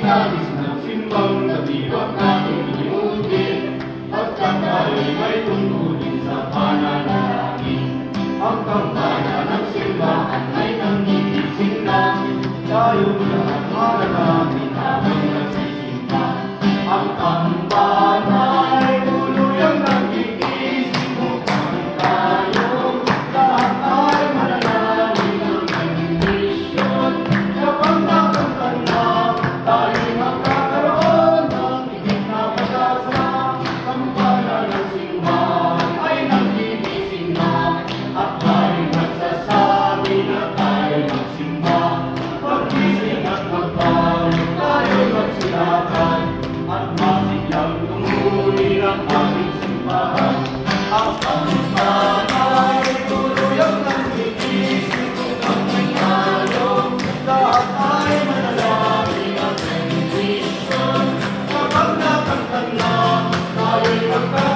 nais magsimbang gabi, huwag natin ilimutin, pagkat tayo'y may tungkulin sa pananalangin. Hanggang kaya ng simbahan ay nangigising na, tayong lahat manalangin habang nagsisimba. Ang tambahan ay tuluyang nagigising upang tayong lahat ay manalangin ng bendisyon. Kapag nakanta na, tayo'y magkakaroon ng higit na pag-asa. Kampana ng simbahan ay nagigising na, at tayo'y nagsasabi na tayo'y magsimba. Paggising at magbago, tayo'y magsilakan, at masiglang tumuloy ang ating simbahan. Ang simbahan ay tuluyang nagigising upang may tayo, lahat ay manalangin ang bendisyon. Kapag nakanta na, tayo'y magkakaroon